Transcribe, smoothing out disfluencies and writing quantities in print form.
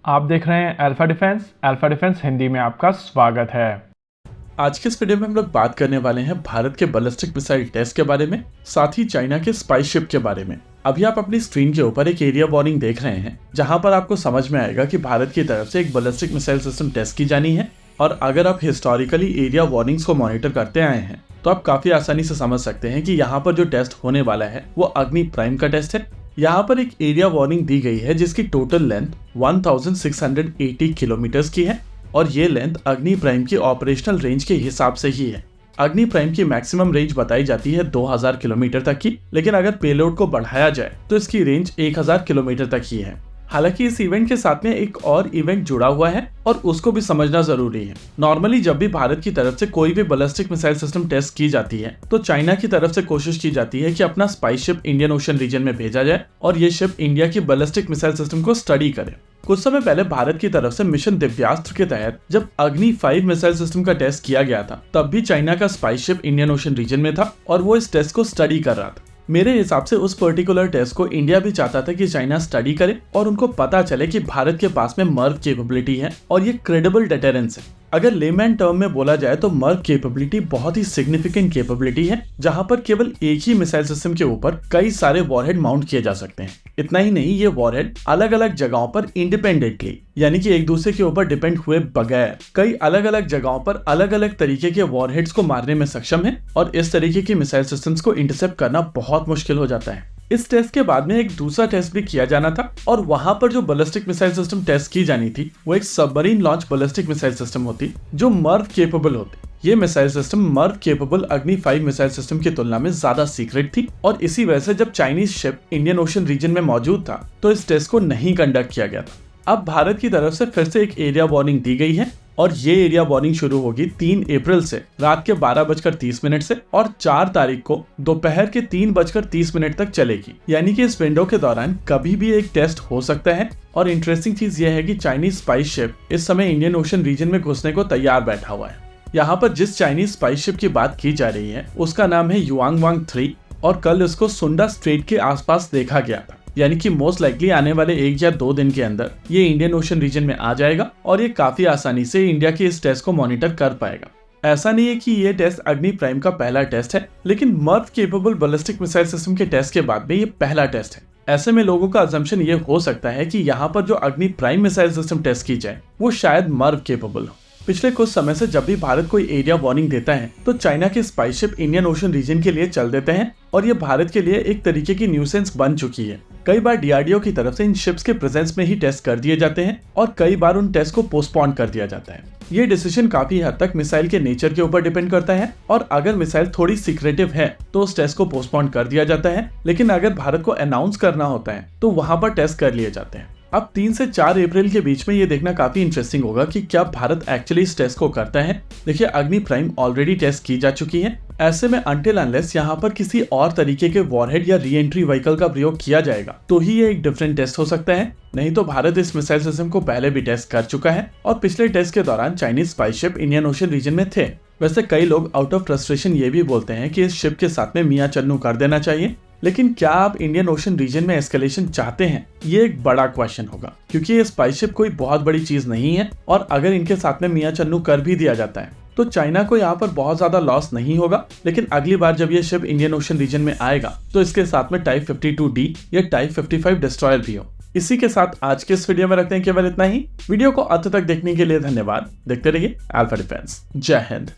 आप देख रहे हैं अल्फा डिफेंस हिंदी में आपका स्वागत है। आज के इस वीडियो में हम लोग बात करने वाले हैं भारत के बैलिस्टिक मिसाइल टेस्ट के बारे में, साथ ही चाइना के स्पाई शिप के बारे में। अभी आप अपनी स्क्रीन के ऊपर एक एरिया वार्निंग देख रहे हैं, जहां पर आपको समझ में आएगा कि भारत की तरफ से एक बैलिस्टिक मिसाइल सिस्टम टेस्ट की जानी है। और अगर आप हिस्टोरिकली एरिया वार्निंग्स को मॉनिटर करते आए हैं तो आप काफी आसानी से समझ सकते हैं कि यहाँ पर जो टेस्ट होने वाला है वो अग्नि प्राइम का टेस्ट है। यहाँ पर एक एरिया वार्निंग दी गई है जिसकी टोटल लेंथ 1680 किलोमीटर की है और ये लेंथ अग्नि प्राइम की ऑपरेशनल रेंज के हिसाब से ही है। अग्नि प्राइम की मैक्सिमम रेंज बताई जाती है 2000 किलोमीटर तक की, लेकिन अगर पेलोड को बढ़ाया जाए तो इसकी रेंज 1000 किलोमीटर तक ही है। हालांकि इस इवेंट के साथ में एक और इवेंट जुड़ा हुआ है और उसको भी समझना जरूरी है। नॉर्मली जब भी भारत की तरफ से कोई भी बैलिस्टिक मिसाइल सिस्टम टेस्ट की जाती है तो चाइना की तरफ से कोशिश की जाती है कि अपना spy ship Indian Ocean region में भेजा जाए और ये शिप इंडिया की बैलिस्टिक मिसाइल सिस्टम को स्टडी करे। कुछ समय पहले भारत की तरफ से मिशन दिव्यास्त्र के तहत जब अग्नि 5 मिसाइल सिस्टम का टेस्ट किया गया था, तब भी चाइना का spy ship Indian Ocean region में था और वो इस टेस्ट को स्टडी कर रहा था। मेरे हिसाब से उस पर्टिकुलर टेस्ट को इंडिया भी चाहता था कि चाइना स्टडी करे और उनको पता चले कि भारत के पास में मर्व कैपेबिलिटी है और ये क्रेडिबल डेटरेंस है। अगर लेमैन टर्म में बोला जाए तो मर्व कैपेबिलिटी बहुत ही सिग्निफिकेंट कैपेबिलिटी है, जहां पर केवल एक ही मिसाइल सिस्टम के ऊपर कई सारे वॉरहेड माउंट किए जा सकते हैं। इतना ही नहीं, ये वॉरहेड अलग अलग जगहों पर इंडिपेंडेंटली, यानी कि एक दूसरे के ऊपर डिपेंड हुए बगैर, कई अलग अलग जगहों पर अलग अलग तरीके के वॉरहेड्स को मारने में सक्षम है और इस तरीके की मिसाइल सिस्टम्स को इंटरसेप्ट करना बहुत मुश्किल हो जाता है। इस टेस्ट के बाद में एक दूसरा टेस्ट भी किया जाना था और वहां पर जो बैलिस्टिक मिसाइल सिस्टम टेस्ट की जानी थी वो एक submarine launch ballistic missile system होती जो मर्व कैपेबल होती। ये मिसाइल सिस्टम मर्व कैपेबल अग्नि 5 मिसाइल सिस्टम की तुलना में ज्यादा सीक्रेट थी और इसी वजह से जब Chinese ship Indian Ocean region में मौजूद था तो इस टेस्ट को नहीं कंडक्ट किया गया था। अब भारत की तरफ से फिर से एक एरिया वार्निंग दी गई है और ये एरिया वार्निंग शुरू होगी 3 अप्रैल से रात के 12:30 से और 4 तारीख को दोपहर के 3:30 तक चलेगी। यानी कि इस विंडो के दौरान कभी भी एक टेस्ट हो सकता है। और इंटरेस्टिंग चीज यह है कि चाइनीज स्पाई शिप इस समय इंडियन ओशन रीजन में घुसने को तैयार बैठा हुआ है। यहाँ पर जिस चाइनीज स्पाई शिप की बात की जा रही है उसका नाम है युआंगवांग 3 और कल इसको सुंडा स्ट्रेट के आसपास देखा गया था। यानी कि मोस्ट लाइकली आने वाले 1 या 2 दिन के अंदर ये इंडियन ओशन रीजन में आ जाएगा और ये काफी आसानी से इंडिया के इस टेस्ट को मॉनिटर कर पाएगा। ऐसा नहीं है कि ये टेस्ट अग्नि प्राइम का पहला टेस्ट है, लेकिन Merv capable ballistic missile system के टेस्ट के बाद में ये पहला टेस्ट है। ऐसे में लोगों का अजम्पशन ये हो सकता है कि यहाँ पर जो अग्नि प्राइम मिसाइल सिस्टम टेस्ट की जाए वो शायद मर्व कैपेबल हो। पिछले कुछ समय से जब भी भारत कोई एरिया वार्निंग देता है तो चाइना के spy ship Indian Ocean region के लिए चल देते हैं और ये भारत के लिए एक तरीके की न्यूसेंस बन चुकी है। कई बार डीआरडीओ की तरफ से इन शिप्स के प्रेजेंस में ही टेस्ट कर दिए जाते हैं और कई बार उन टेस्ट को पोस्टपोन कर दिया जाता है। ये डिसीजन काफी हद तक मिसाइल के नेचर के ऊपर डिपेंड करता है और अगर मिसाइल थोड़ी सीक्रेटिव है तो उस टेस्ट को पोस्टपोन कर दिया जाता है, लेकिन अगर भारत को अनाउंस करना होता है तो वहां पर टेस्ट कर लिए जाते हैं। अब 3 से 4 अप्रैल के बीच में ये देखना काफी इंटरेस्टिंग होगा कि क्या भारत एक्चुअली इस टेस्ट को करता है। देखिए, अग्नि प्राइम ऑलरेडी टेस्ट की जा चुकी है। ऐसे में अनटिल अनलेस यहाँ पर किसी और तरीके के वॉरहेड या री एंट्री व्हीकल का प्रयोग किया जाएगा तो ही ये एक डिफरेंट टेस्ट हो सकता है। नहीं तो भारत इस मिसाइल सिस्टम को पहले भी टेस्ट कर चुका है और पिछले टेस्ट के दौरान Chinese spy ship Indian Ocean region में थे। वैसे कई लोग आउट ऑफ फ्रस्ट्रेशन ये भी बोलते हैं कि इस शिप के साथ में मियां चन्नू कर देना चाहिए, लेकिन क्या आप इंडियन ओशन रीजन में एस्केलेशन चाहते हैं? ये एक बड़ा क्वेश्चन होगा, क्योंकि ये स्पाई शिप कोई बहुत बड़ी चीज नहीं है और अगर इनके साथ में मियां चन्नू कर भी दिया जाता है तो चाइना को यहाँ पर बहुत ज्यादा लॉस नहीं होगा। लेकिन अगली बार जब ये शिप इंडियन ओशन रीजन में आएगा तो इसके साथ में टाइप 52D या टाइप 55 डिस्ट्रॉयर भी हो। इसी के साथ आज के इस वीडियो में रखते हैं केवल इतना ही। वीडियो को अंत तक देखने के लिए धन्यवाद। देखते रहिए अल्फा डिफेंस। जय हिंद।